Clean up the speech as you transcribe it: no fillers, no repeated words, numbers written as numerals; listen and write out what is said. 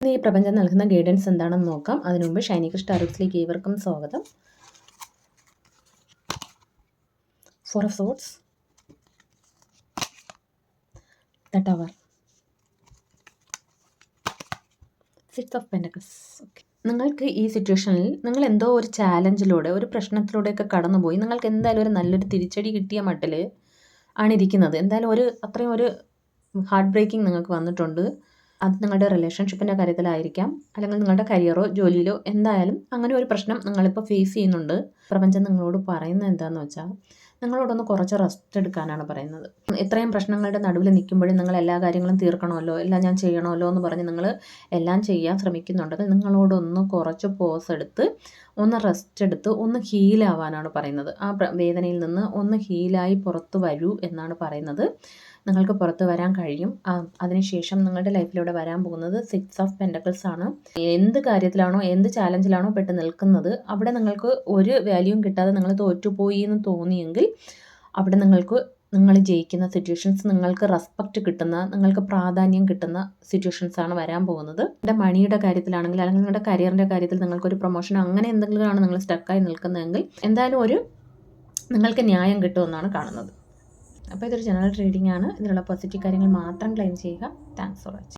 ഇന്ന് ഈ പ്രപഞ്ചം നൽകുന്ന ഗൈഡൻസ് എന്താണെന്ന് നോക്കാം. അതിനു മുമ്പ് ഷൈനി കൃഷ്ണ ടാരോട്സിലേക്ക് ഏവർക്കും സ്വാഗതം. Four of swords, the tower, six of pentacles. Okay, നിങ്ങൾക്ക് ഈ സിറ്റുവേഷനിൽ നിങ്ങൾ എന്തോ ഒരു ചാലഞ്ചിലൂടെ, ഒരു പ്രശ്നത്തിലൂടെയൊക്കെ കടന്നുപോയി നിങ്ങൾക്ക് എന്തായാലും ഒരു നല്ലൊരു തിരിച്ചടി കിട്ടിയ മട്ടിൽ ആണ് ഇരിക്കുന്നത്. എന്തായാലും അത്രയും ഒരു ഹാർട്ട് ബ്രേക്കിംഗ് നിങ്ങൾക്ക് വന്നിട്ടുണ്ട്. അത് നിങ്ങളുടെ റിലേഷൻഷിപ്പിൻ്റെ കാര്യത്തിലായിരിക്കാം, അല്ലെങ്കിൽ നിങ്ങളുടെ കരിയറോ ജോലിയിലോ എന്തായാലും അങ്ങനെ ഒരു പ്രശ്നം നിങ്ങളിപ്പോൾ ഫേസ് ചെയ്യുന്നുണ്ട്. പ്രപഞ്ചം നിങ്ങളോട് പറയുന്നത് എന്താണെന്ന് വെച്ചാൽ, നിങ്ങളോടൊന്ന് കുറച്ച് റെസ്റ്റ് എടുക്കാനാണ് പറയുന്നത്. ഇത്രയും പ്രശ്നങ്ങളുടെ നടുവിൽ നിൽക്കുമ്പോഴും നിങ്ങൾ എല്ലാ കാര്യങ്ങളും തീർക്കണമല്ലോ, എല്ലാം ഞാൻ ചെയ്യണമല്ലോ എന്ന് പറഞ്ഞ് നിങ്ങൾ എല്ലാം ചെയ്യാൻ ശ്രമിക്കുന്നുണ്ടെങ്കിൽ നിങ്ങളോടൊന്ന് കുറച്ച് പോസ് എടുത്ത് ഒന്ന് റെസ്റ്റ് എടുത്ത് ഒന്ന് ഹീലാവാനാണ് പറയുന്നത്. ആ വേദനയിൽ നിന്ന് ഒന്ന് ഹീലായി പുറത്ത് വരൂ എന്നാണ് പറയുന്നത്. നിങ്ങൾക്ക് പുറത്ത് വരാൻ കഴിയും. അതിനുശേഷം നിങ്ങളുടെ ലൈഫിലൂടെ വരാൻ പോകുന്നത് സിക്സ് ഓഫ് പെന്റക്കിൾസ് ആണ്. എന്ത് കാര്യത്തിലാണോ, എന്ത് ചാലഞ്ചിലാണോ പെട്ട് നിൽക്കുന്നത്, അവിടെ നിങ്ങൾക്ക് ഒരു വാല്യൂവും കിട്ടാതെ നിങ്ങൾ തോറ്റുപോയി എന്ന് തോന്നിയെങ്കിൽ അവിടെ നിങ്ങൾ ജയിക്കുന്ന സിറ്റുവേഷൻസ്, നിങ്ങൾക്ക് റെസ്പെക്റ്റ് കിട്ടുന്ന, നിങ്ങൾക്ക് പ്രാധാന്യം കിട്ടുന്ന സിറ്റുവേഷൻസ് ആണ് വരാൻ പോകുന്നത്. നിങ്ങളുടെ മണിയുടെ കാര്യത്തിലാണെങ്കിൽ, അല്ലെങ്കിൽ നിങ്ങളുടെ കരിയറിൻ്റെ കാര്യത്തിൽ നിങ്ങൾക്കൊരു പ്രൊമോഷൻ അങ്ങനെ എന്തെങ്കിലുമാണ് നിങ്ങൾ സ്റ്റക്കായി നിൽക്കുന്നതെങ്കിൽ എന്തായാലും നിങ്ങൾക്ക് ന്യായം കിട്ടുമെന്നാണ് കാണുന്നത്. അപ്പോൾ ഇതൊരു ജനറൽ റീഡിംഗ് ആണ്. ഇതിലുള്ള പോസിറ്റീവ് കാര്യങ്ങൾ മാത്രം ക്ലെയിം ചെയ്യുക. Thanks for watching.